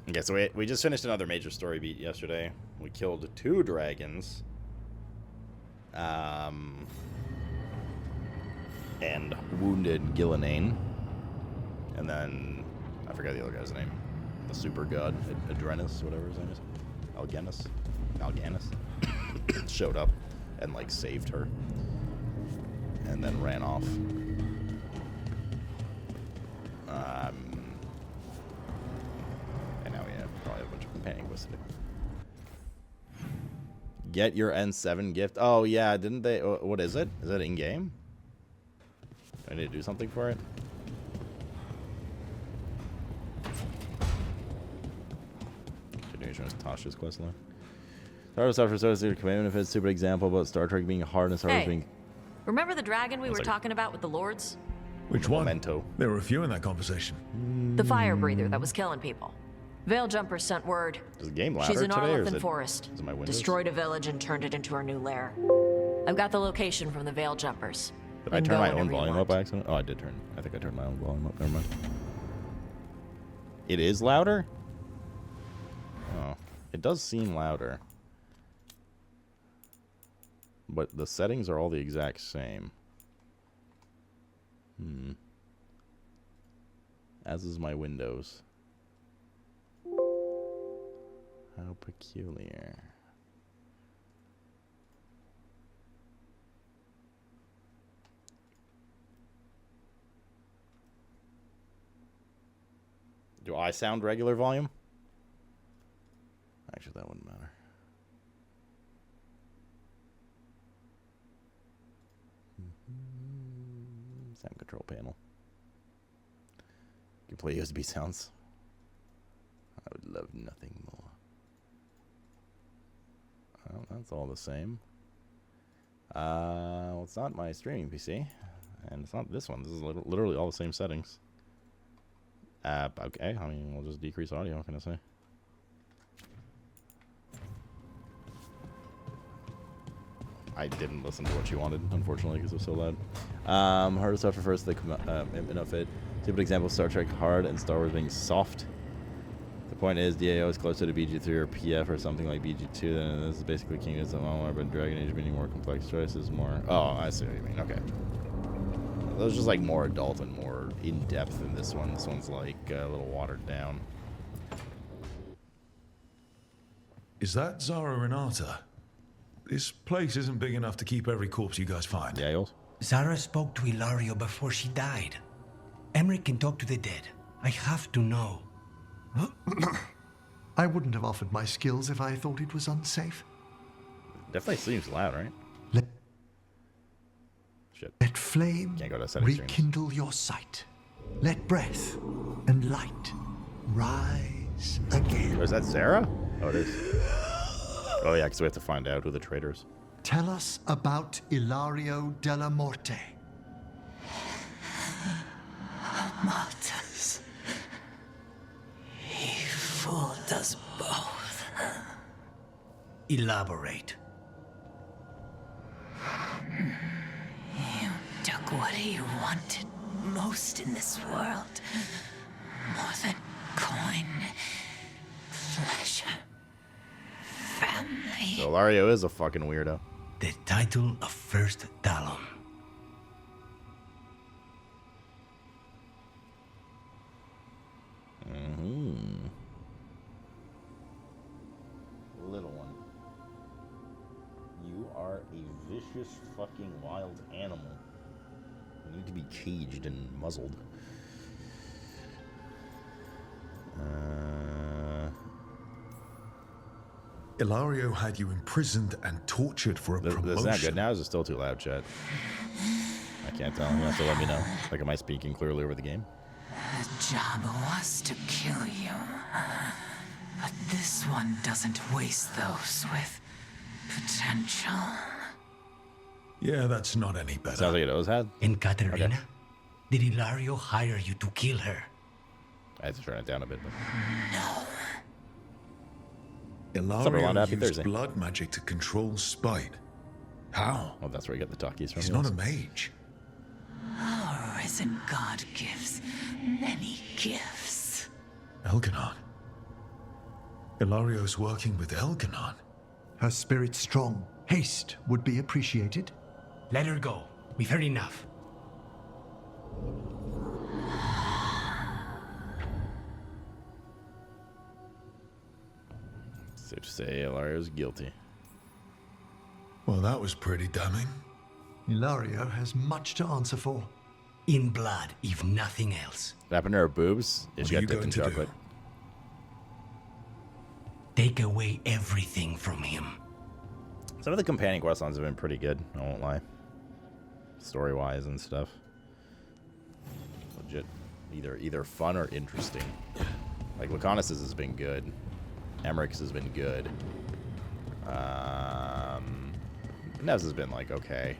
Okay, so we just finished another major story beat yesterday. We killed 2 dragons. And wounded Ghilan'nain. And then, I forgot the other guy's name. The super god, Adrenis, whatever his name is. Elgar'nan showed up and, like, saved her. And then ran off. And now we probably have a bunch of companion quests to do. Get your N7 gift. Oh, yeah, didn't they? What is it? Is it in-game? Do I need to do something for it? Continuation of Tasha's questline. Star Wars Software Associated Command Benefits, stupid example about Star Trek being hard and Star Wars being... Remember the dragon we were talking about with the lords? Which one? Memento. There were a few in that conversation. The fire breather that was killing people. Veiljumpers sent word. Is the game louder She's in today, or Arlethan Forest. is it my Windows? Destroyed a village and turned it into her new lair. I've got the location from the Veiljumpers. Did I turn my own volume up by accident? Oh, I did turn. I think I turned my own volume up. Never mind. It is louder? Oh. It does seem louder. But the settings are all the exact same. As is my Windows. How peculiar. Do I sound regular volume? Actually, that wouldn't matter. Sound control panel. You can play USB sounds. I would love nothing more. Well, that's all the same. Well, it's not my streaming PC, and it's not this one. This is literally all the same settings. Okay, I mean, we'll just decrease audio. What can I say? I didn't listen to what you wanted, unfortunately, because it was so loud. Harder stuff refers to the benefit. Typical example: Star Trek hard and Star Wars being soft. The point is, DAO is closer to BG3 or PF or something like BG2 than this is basically Kingdoms of Amalur, but Dragon Age meaning more complex choices, more. Oh, I see what you mean. Okay. Those just like more adult and more in depth than this one. This one's like a little watered down. Is that Zara Renata? This place isn't big enough to keep every corpse you guys find. Yeah, yours. Zara spoke to Ilario before she died. Emmerich can talk to the dead. I have to know. I wouldn't have offered my skills if I thought it was unsafe. Definitely seems loud, right? Shit. Let flame Can't go to settings rekindle your sight. Let breath and light rise again. Oh, is that Zara? Oh, it is. Oh, yeah, because we have to find out who the traitor is. Tell us about Ilario della Morte. Martyrs. He fooled us both. Elaborate. You took what he wanted most in this world. More than coin, pleasure, family. So Ilario is a fucking weirdo. The title of First Talon. Little one. You are a vicious fucking wild animal. You need to be caged and muzzled. Ilario had you imprisoned and tortured for a promotion. Is that good now? Is it still too loud, chat? I can't tell. You have to let me know. Like, am I speaking clearly over the game? The job was to kill you. But this one doesn't waste those with potential. Yeah, that's not any better. Sounds like it always had. And Katerina? Okay. Did Ilario hire you to kill her? I had to turn it down a bit. But... No. Summerland, Ilario happy used Thursday. blood magic to control spite. How? Well, that's where you get the talkies from. He's not a mage. Our risen God gives many gifts. Elgar'nan. Hilario's working with Elgar'nan. Her spirit strong. Haste would be appreciated. Let her go. We've heard enough. Safe to say Hilario's guilty. Well, that was pretty damning. Hilario has much to answer for. In blood, if nothing else. What happened to her boobs? Yeah, she What are got you dipped in going to do? chocolate. Take away everything from him. Some of the companion quest lines have been pretty good, I won't lie. Story-wise and stuff. Legit. Either fun or interesting. Like, Laconis's has been good. Emmerich's has been good. Nev's has been, like, okay.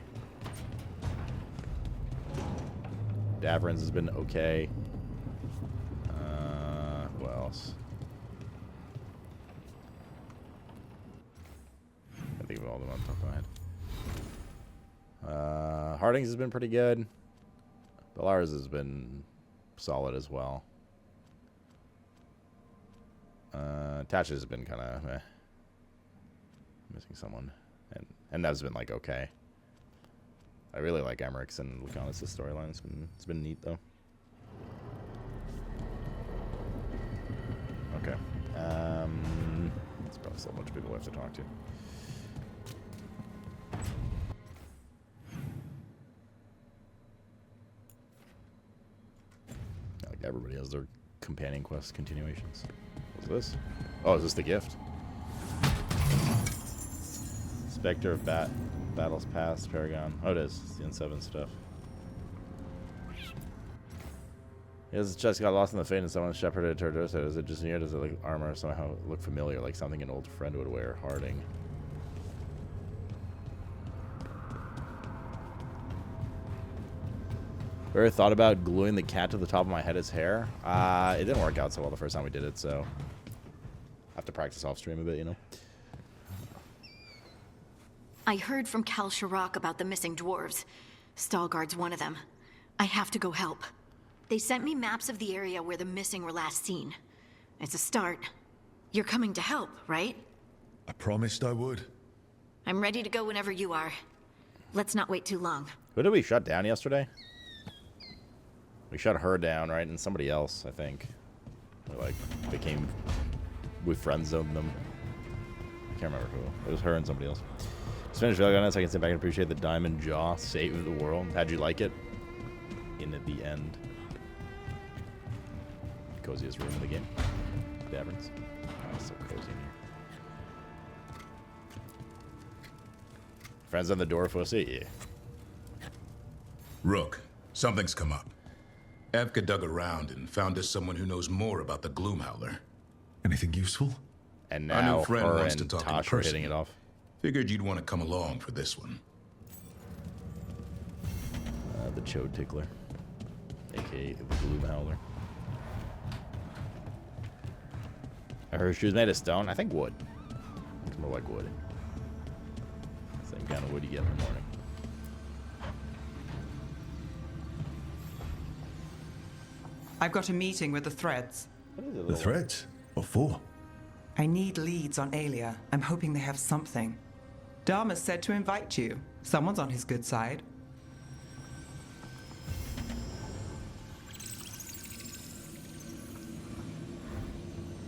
Davrin's has been okay. Who else? I think of all of them on top of my head. Harding's has been pretty good. Bellaris has been solid as well. Tatcha has been kind of missing someone, and Nev's been like okay. I really like Emmerich's and Laconis' storyline. It's been neat though. Okay. There's probably still a bunch of people we have to talk to. Like everybody has their companion quest continuations. What's this? Oh, is this the gift? Spectre of Battles Past, Paragon. Oh, it is. It's the N7 stuff. His chest got lost in the fade and someone shepherded to her doorstep. Is it just near? Does it look armor somehow look familiar, like something an old friend would wear? Harding. Ever thought about gluing the cat to the top of my head as hair? It didn't work out so well the first time we did it, so I have to practice off stream a bit, you know. I heard from Kal Shirak about the missing dwarves. Stalguard's one of them. I have to go help. They sent me maps of the area where the missing were last seen. It's a start. You're coming to help, right? I promised I would. I'm ready to go whenever you are. Let's not wait too long. Who did we shut down yesterday? We shut her down, right? And somebody else, I think. We friend zoned them. I can't remember who. It was her and somebody else. Just finished Veilguard, so I can sit back and appreciate the diamond jaw saved the world. How'd you like it? In at the end. Coziest room in the game. Davern's. Oh, it's so cozy in here. Friends on the door, Fussy? Yeah. Rook, something's come up. Evka dug around and found us someone who knows more about the Gloomhowler. Anything useful? And Our now new friend her wants and to talk in Tosh are person. hitting it off. Figured you'd want to come along for this one. The Chode Tickler. A.k.a. the Gloomhowler. I heard she was made of stone. I think wood. It's more like wood. Same kind of wood you get in the morning. I've got a meeting with the Threads. The Threads? What for? I need leads on Aelia. I'm hoping they have something. Dharma said to invite you. Someone's on his good side.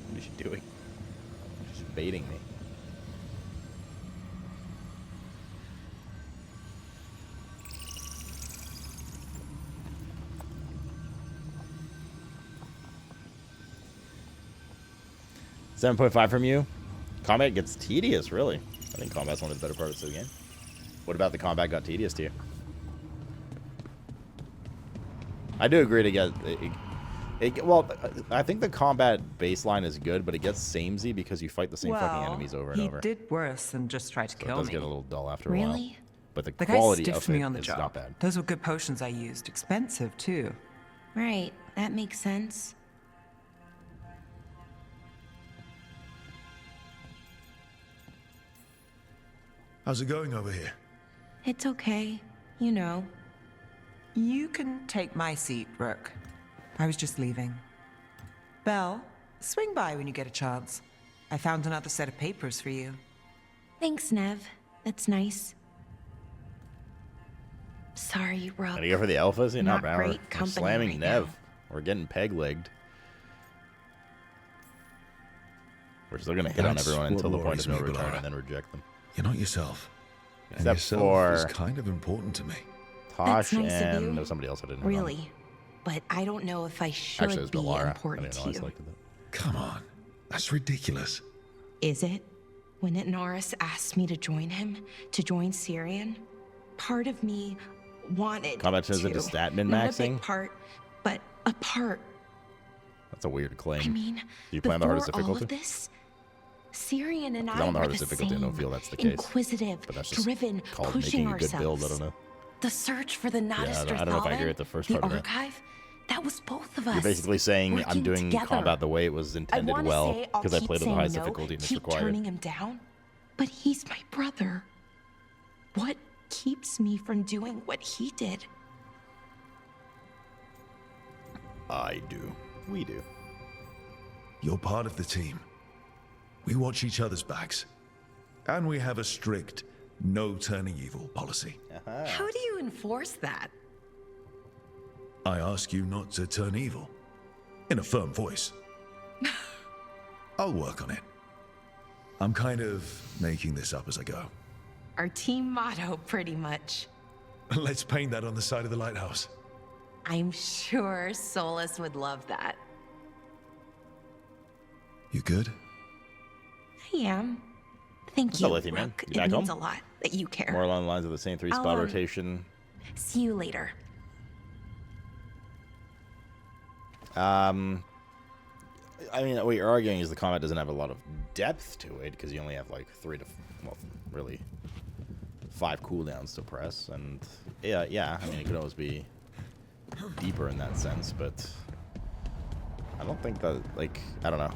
What is she doing? She's baiting me. .5 from you. Combat gets tedious, really. I think combat's one of the better parts of the game. What about the combat got tedious to you? I do agree to get... well, I think the combat baseline is good, but it gets samey because you fight the same fucking enemies over and over. He did worse than just try to So kill it does me. get a little dull after a while. Really? But the The guy quality stiffed of me it on the is job. not bad. Those were good potions I used. Expensive, too. Right, that makes sense. How's it going over here? It's okay. You know. You can take my seat, Rook. I was just leaving. Belle, swing by when you get a chance. I found another set of papers for you. Thanks, Nev. That's nice. Sorry, Rook. Gotta go for the alphas? You know, Not man. great We're company slamming right Nev. now. We're getting peg-legged. We're still gonna hit on That's everyone until the what point of no worries me, return Balara. and then reject them. You're not yourself. And Except yourself for is kind of important to me. Tosh That's nice of and you. there's somebody else I didn't know. Really. But I don't know if I should Actually, it was be Balara. important I to didn't know I you. selected that. Come on. That's ridiculous. Is it? When Norris asked me to join him, to join Syrian, part of me wanted Combat turns to. into stat min Not a maxing? big part, but a part. That's a weird claim. I mean, Do you play on the hardest before all difficulty? of this, Syrian and Because I I'm on the were hardest the difficulty, same. I don't feel that's the case. Inquisitive, But that's just driven, called pushing making a good build. I ourselves. don't know. The search for the Yeah, I Nadir don't know if I agree with the first part of that. archive, that was both of us. You're basically saying I'm working doing together. combat the way it was I intended wanna well say I'll because I keep played at the saying highest no, difficulty and it's keep required. turning him down, but he's my brother. What keeps me from doing what he did? I do. We do. You're part of the team. We watch each other's backs. And we have a strict no turning evil policy. How do you enforce that? I ask you not to turn evil. In a firm voice. I'll work on it. I'm kind of making this up as I go. Our team motto, pretty much. Let's paint that on the side of the lighthouse. I'm sure Solus would love that. You good? I am. Thank What's you, up, Lithium Man? Rook. You back It means home? a lot that you care. More along the lines of the same three-spot I'll, rotation. See you later. I mean, what you're arguing is the combat doesn't have a lot of depth to it because you only have like 5 cooldowns to press, and yeah. I mean, it could always be deeper in that sense, but I don't think that, like, I don't know.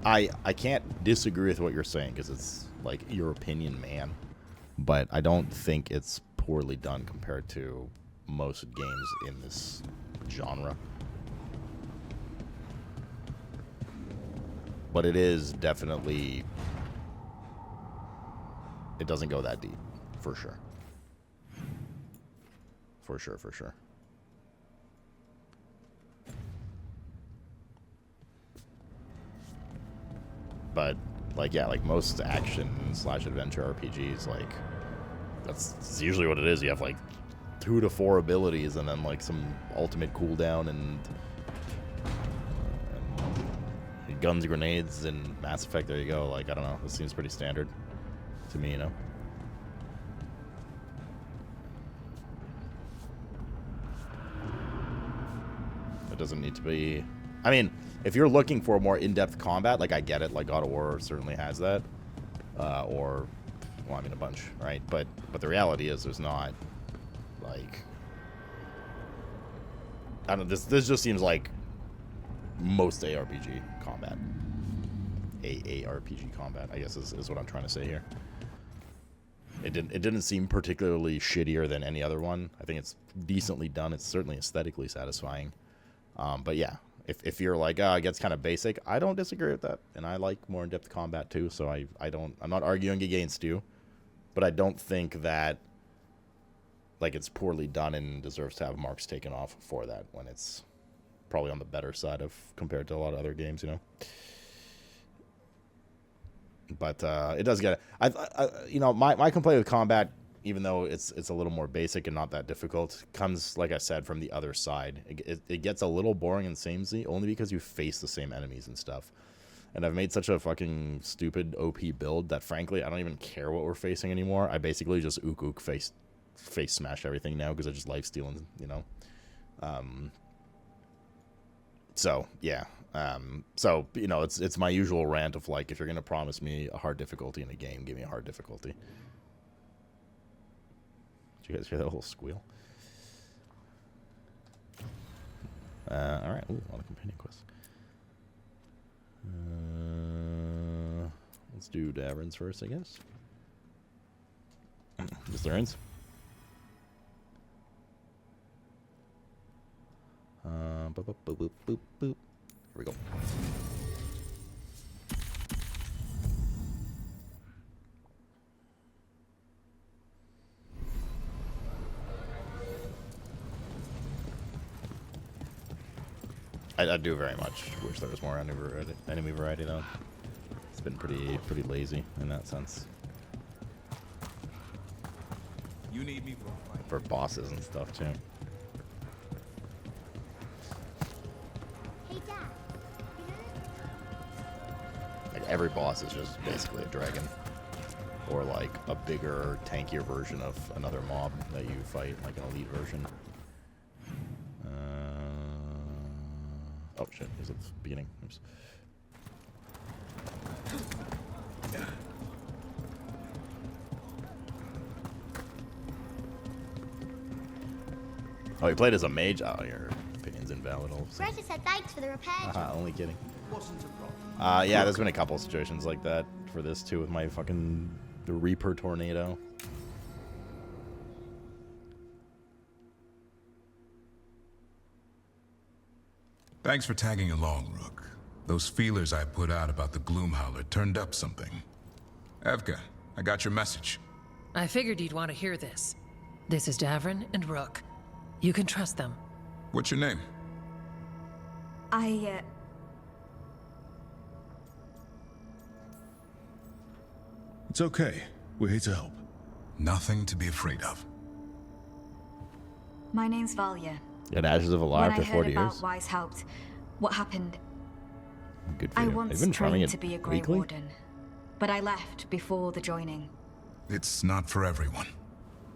I can't disagree with what you're saying because it's like your opinion, man, but I don't think it's poorly done compared to most games in this genre. But it is definitely, it doesn't go that deep, for sure. For sure. But, like, yeah, like most action/adventure RPGs, like, that's usually what it is. You have, like, 2 to 4 abilities and then, like, some ultimate cooldown and guns, grenades, and Mass Effect. There you go. Like, I don't know. This seems pretty standard to me, you know? It doesn't need to be... I mean, if you're looking for more in-depth combat, like, I get it. Like, God of War certainly has that. Or, well, I mean, a bunch, right? But the reality is there's not, like... I don't know. This just seems like most ARPG combat. ARPG combat, I guess, is what I'm trying to say here. It didn't seem particularly shittier than any other one. I think it's decently done. It's certainly aesthetically satisfying. But yeah, if you're like, it gets kind of basic, I don't disagree with that. And I like more in-depth combat too, so I'm not arguing against you. But I don't think that, like, it's poorly done and deserves to have marks taken off for that when it's probably on the better side of compared to a lot of other games, you know. But it does get you know, my complaint with combat, even though it's a little more basic and not that difficult, comes, like I said, from the other side. It gets a little boring and samey only because you face the same enemies and stuff. And I've made such a fucking stupid OP build that, frankly, I don't even care what we're facing anymore. I basically just ook face smash everything now because I just lifesteal and, you know. So yeah, so, you know, it's my usual rant of, like, if you're gonna promise me a hard difficulty in a game, give me a hard difficulty. Did you guys hear that whole squeal? All right, ooh, a lot of companion quests. Let's do Davern's first, I guess. Just Davern's. Boop, boop, boop, boop, boop, boop. Here we go. I do very much wish there was more enemy variety though. It's been pretty lazy in that sense. You need me for bosses and stuff too. Hey, Dad. Like every boss is just basically a dragon, or like a bigger, tankier version of another mob that you fight, like an elite version. Oh shit! He's at the beginning. Oops. Oh, you played as a mage? Oh, your opinion's invalid. All Greta said thanks for the repair. only kidding. Yeah, there's been a couple situations like that for this too with my fucking the Reaper tornado. Thanks for tagging along, Rook. Those feelers I put out about the Gloomhowler turned up something. Evka, I got your message. I figured you'd want to hear this. This is Davrin and Rook. You can trust them. What's your name? It's okay. We're here to help. Nothing to be afraid of. My name's Valia. You had Ashes of a Lie after 40 When I heard years. about Wise helped, what happened? Good for I you. once Have you been farming trained it to be a Grey weekly? Warden, but I left before the joining. It's not for everyone.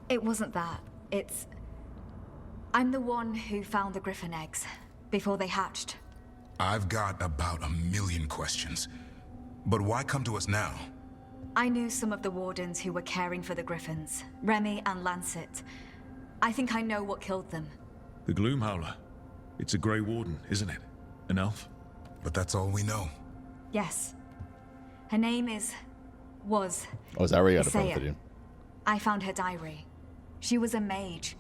It wasn't that. It's... I'm the one who found the Griffin eggs before they hatched. I've got about 1,000,000 questions. But why come to us now? I knew some of the Wardens who were caring for the Griffins, Remy and Lancet. I think I know what killed them. The Gloomhowler. It's a Grey Warden, isn't it? An elf? But that's all we know. Yes. Her name was... Oh, is that where you had a Isaiah. phone to do? I found her diary. She was a mage.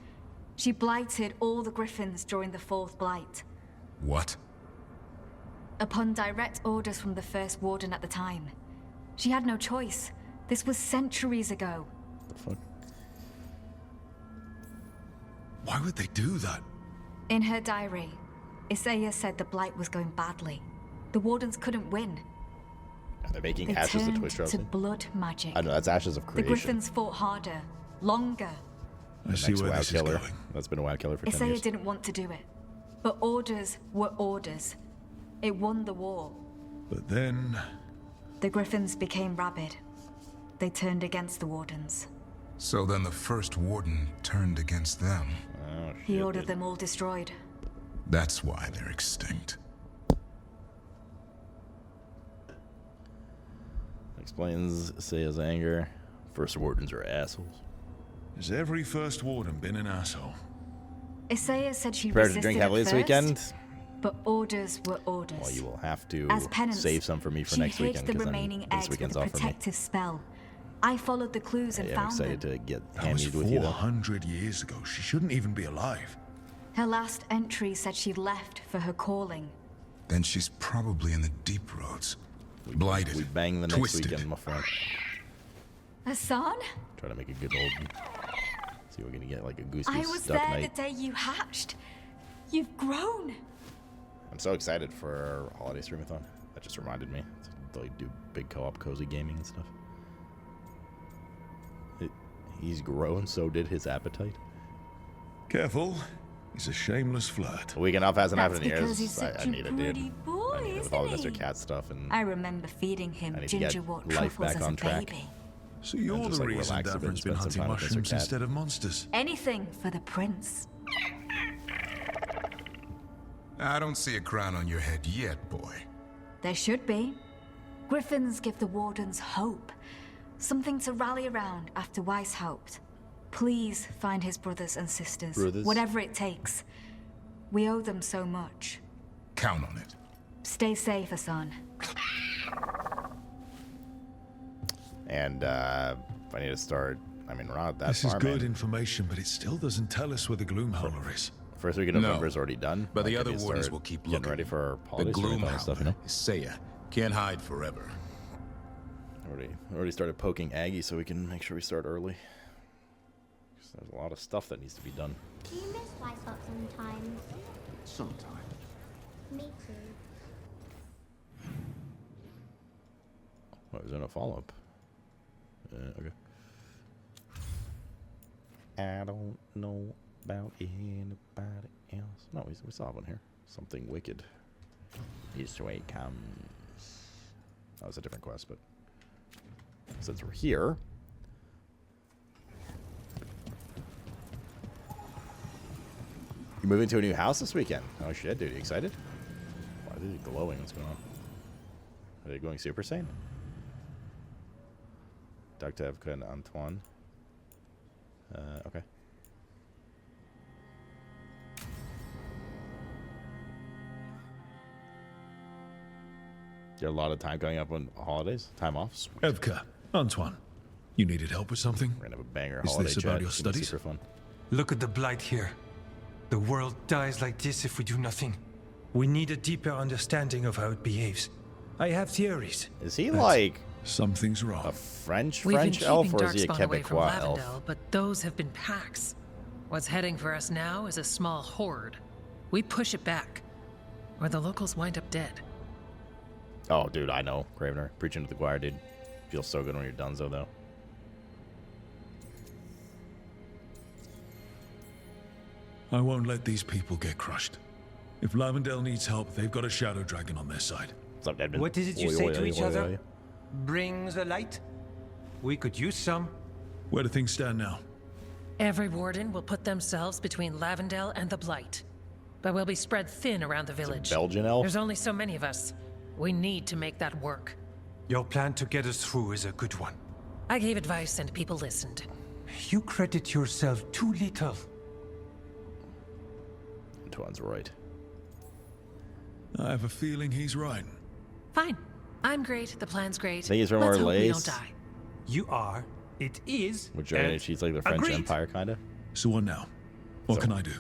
She blighted all the Griffins during the Fourth Blight. What? Upon direct orders from the First Warden at the time. She had no choice. This was centuries ago. The fuck? Why would they do that? In her diary, Isaiah said the Blight was going badly. The Wardens couldn't win. Are they making They Ashes the turned Twitch to trophy? blood magic. I know that's Ashes of The Creation. Griffins fought harder, longer. I see Next where WoW this is killer. going. That's been a WoW killer for 10 Isaiah years. didn't want to do it. But orders were orders. It won the war. But then... The Griffins became rabid. They turned against the Wardens. So then the First Warden turned against them. Oh, shit, He ordered dude. them all destroyed. That's why they're extinct. Explains Isaiah's anger. First Wardens are assholes. Has every First Warden been an asshole? Isaiah said she Prepared to resisted drink at heavily this first, weekend? but orders were orders. Well, you will have to As penance, save some for me for she next hid weekend the because remaining this eggs with weekend's a off for me. protective spell. I followed the clues and I'm found excited them. to get That was hammered with you though. 400 years ago. She shouldn't even be alive. Her last entry said she left for her calling. Then she's probably in the deep roads. Blighted. We bang the next twisted. weekend, my friend. Hassan? Try to make a good old. See, we're gonna get like a goose I goose was duck there night. the day you hatched. You've grown. I'm so excited for our holiday streamathon. That just reminded me to like do big co-op cozy gaming and stuff. He's grown, so did his appetite. Careful. He's a shameless flirt. A week and off hasn't That's happened in because years. he's such I a need it, dude. pretty boy, I need it with all the Mr. Cat stuff and I remember feeding him I need to get gingerwort life truffles back as a on track. baby. So you're just, the like, reason relax a bit and Davrin's been spend some hunting time with Mr. mushrooms Cat. instead of monsters. Anything for the prince. I don't see a crown on your head yet, boy. There should be. Griffins give the Wardens hope. Something to rally around after Weiss helped. Please find his brothers and sisters. Brothers? Whatever it takes. We owe them so much. Count on it. Stay safe, Hassan. And if I need to start, I mean, we're not that This far, is good man. information, but it still doesn't tell us where the Gloomhowler is. First week of No. November is already done. But the Like, I other need to wardens start will keep getting looking. ready for our The holiday streamathon and stuff, you know? Gloomhowler, Isaiah, can't hide forever. Already started poking Aggie so we can make sure we start early. 'Cause there's a lot of stuff that needs to be done. Do you miss Weishaupt sometimes? Sometimes. Me too. What, is there no follow-up? Okay. I don't know about anybody else. No, we saw one here. Something wicked. This way comes. That was a different quest, but since we're here, you're moving to a new house this weekend. Oh shit, dude! You excited? Why are they glowing? What's going on? Are they going Super Saiyan? Dr. Evka and Antoine. Okay. You have a lot of time coming up on holidays? Time off? Sweet. Evka, Antoine, you needed help with something? We're gonna have a banger Is holiday this chat. about your It's gonna be studies? super fun. Look at the blight here. The world dies like this if we do nothing. We need a deeper understanding of how it behaves. I have theories. Is he but like something's wrong? A French We've been elf, keeping or is he a Darkspawn away from Quebecois elf? Lavendel, but those have been packs. What's heading for us now is a small horde. We push it back, or the locals wind up dead. Oh, dude, I know. Cravener. Preaching to the choir, dude. Feels so good when you're donezo, though. I won't let these people get crushed. If Lavendel needs help, they've got a shadow dragon on their side. What's up, Edmund? What is it you Oi, say oi, to oi, each oi, other? oi. Bring the light? We could use some. Where do things stand now? Every warden will put themselves between Lavendel and the Blight. But we'll be spread thin around the village. Belgian elf? There's only so many of us. We need to make that work. Your plan to get us through is a good one. I gave advice and people listened. You credit yourself too little. Antoine's right. I have a feeling he's right. Fine. I'm great. The plan's great. Think he's from Let's hope we Orlaise? don't die. You are. It is. Which she's like the French agreed. Empire, kind of. So what now? What can I do?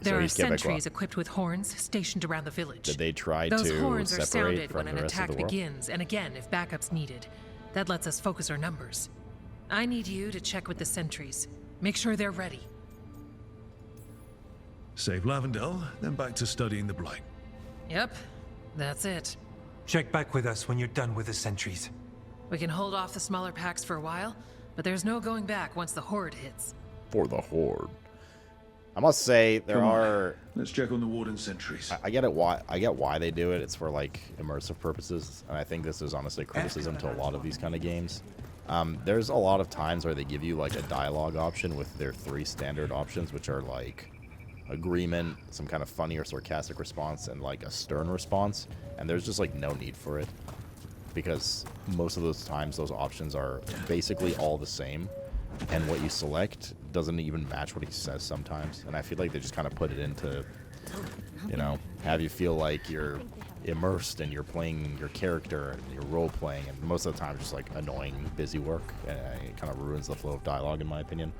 There are he's sentries Quebecois. equipped with horns stationed around the village. Did they try Those to horns are separate sounded from when the an rest of attack the world? begins, and again if backup's needed. That lets us focus our numbers. I need you to check with the sentries. Make sure they're ready. Save Lavendel, then back to studying the Blight. Yep, that's it. Check back with us when you're done with the sentries. We can hold off the smaller packs for a while, but there's no going back once the horde hits. For the horde. I must say there Come on. are. Let's check on the warden sentries. I get it. I get why they do it. It's for like immersive purposes, and I think this is honestly criticism to a lot of these kind of games. There's a lot of times where they give you like a dialogue option with their 3 standard options, which are like agreement, some kind of funny or sarcastic response, and like a stern response. And there's just like no need for it, because most of those times those options are basically all the same, and what you select doesn't even match what he says sometimes. And I feel like they just kind of put it in to, you know, have you feel like you're immersed and you're playing your character and you're role playing, and most of the time it's just like annoying busy work, and it kind of ruins the flow of dialogue in my opinion.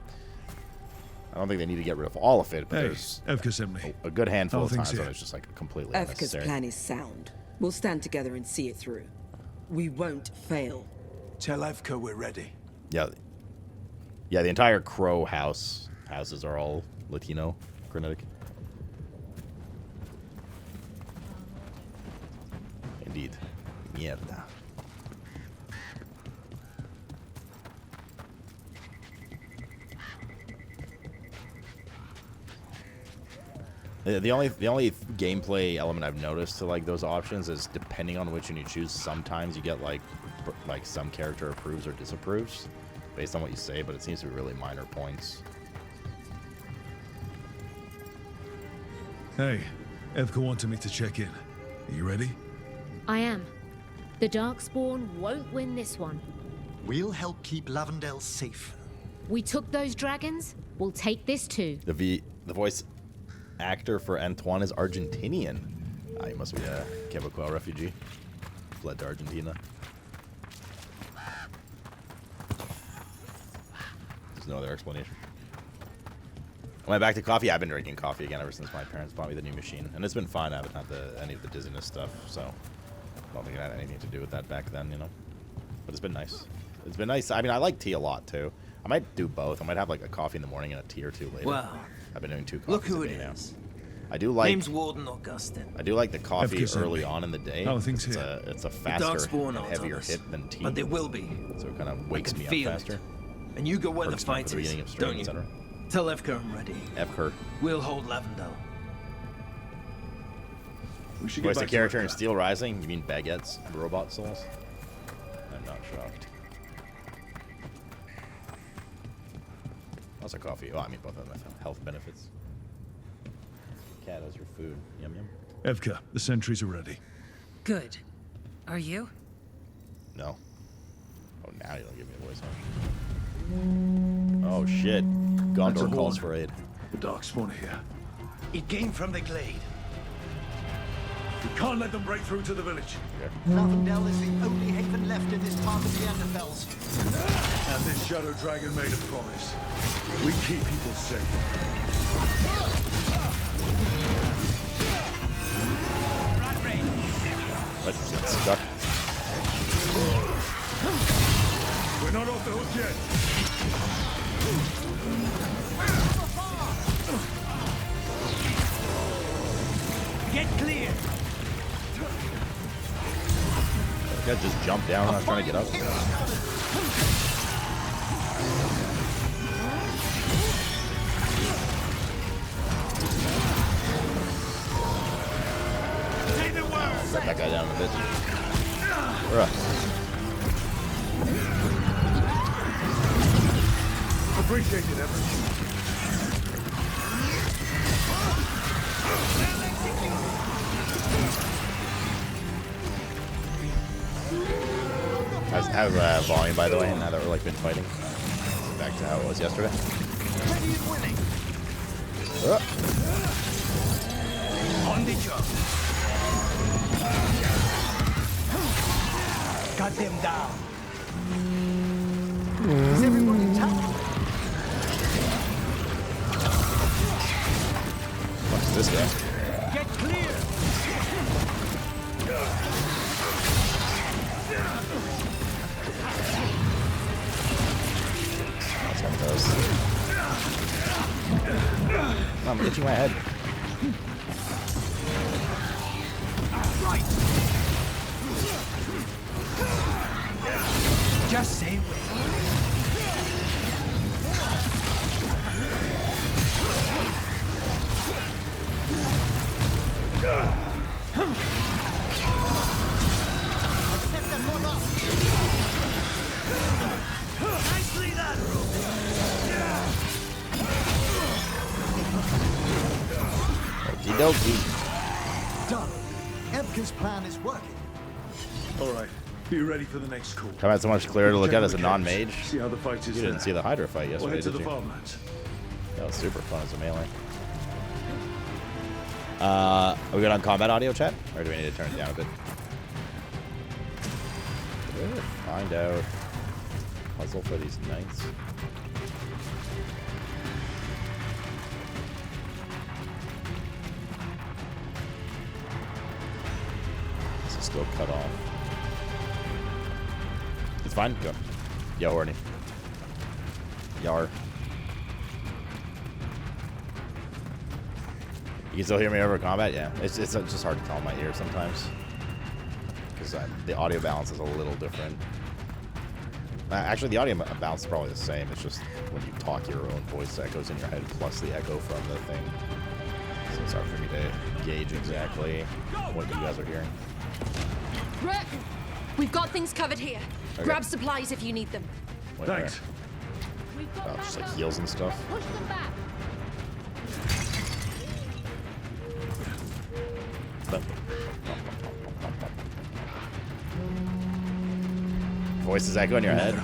I don't think they need to get rid of all of it, but there's a good handful of times when it's just like completely Evka's unnecessary. plan is sound. We'll stand together and see it through. We won't fail. Tell Evka we're ready. Yeah, the entire Crow houses are all Latino, Granitic. Indeed. Mierda. The only gameplay element I've noticed to like those options is depending on which one you choose, sometimes you get like some character approves or disapproves based on what you say, but it seems to be really minor points. Hey, Evka wanted me to check in. Are you ready? I am. The Darkspawn won't win this one. We'll help keep Lavendel safe. We took those dragons, we'll take this too. The voice actor for Antoine is Argentinian. He must be a Quebecois refugee. Fled to Argentina. There's no other explanation. I went back to coffee. I've been drinking coffee again ever since my parents bought me the new machine, and it's been fine. I haven't had any of the dizziness stuff, so I don't think it had anything to do with that back then, you know. But it's been nice. It's been nice. I mean, I like tea a lot too. I might do both. I might have like a coffee in the morning and a tea or two later. Wow. I've been doing 2 coffees Look who a it day now. is. I do like. Name's Warden Augustin. I do like the coffee Efka's early enemy. on in the day. How are things it's here? it's a The faster Darkspawn and aren't heavier on us, hit than tea. but they will be. So it kind of wakes I can me up feel faster. it. And you go where the Perks me up fight for the is, beginning of stream, don't you? etc. Tell Efka I'm ready. Efker. We'll hold Lavendel. We should Voice get the back character to in Steel Rising? You mean Baguette's robot souls? I'm not shocked. Also coffee. Oh, I mean both of them have health benefits. Cat, how's your food? Yum yum. Evka, the sentries are ready. Good. Are you? No. Oh, now you don't give me a voice on. Oh shit. Gondor calls for aid. The Darkspawn are here. It came from the glade. We can't let them break through to the village. Lavendel is the only haven left in this part of the Anderfells. And this Shadow Dragon made a promise. We keep people safe. Let's get stuck. We're not off the hook yet. Get clear. That guy just jumped down when I was trying to get up. Set that guy down a bit. Appreciate it, Evan. How's volume, by the way, now that we're like been fighting? Back to how it was yesterday. On the job. Cut them down. Is everyone in town? What's this guy? Get clear. That's one of those. I'm itching my head. Right. Just say when. Nicely done. Okie dokie. Done. Evka's plan is working. All right. Be ready for the next call. Come out so much clearer to look at as a Check out the non-mage. cage. See how the fight is You didn't there. see the Hydra fight We'll yesterday, head to did the you? farmlands. That was super fun as a melee. Are we good on combat audio chat? Or do we need to turn it down a bit? We'll find out. Puzzle for these knights. This is still cut off. It's fine. Go. Yo, Horny. Yar. You can still hear me over combat? Yeah. It's just hard to tell in my ear sometimes. Because the audio balance is a little different. Actually, the audio balance is probably the same. It's just when you talk, your own voice echoes in your head plus the echo from the thing. So it's hard for me to gauge exactly what you guys are hearing. Rook, we've got things covered here. Okay. Grab supplies if you need them. Wait, thanks. Oh, just like heals and stuff. Push them back. Voices echo in your head?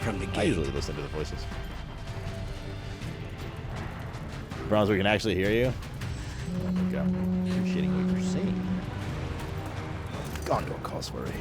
From the I usually listen to the voices. Bronze, we can actually hear you. There we go. Appreciating what you're saying. Gondor calls for aid.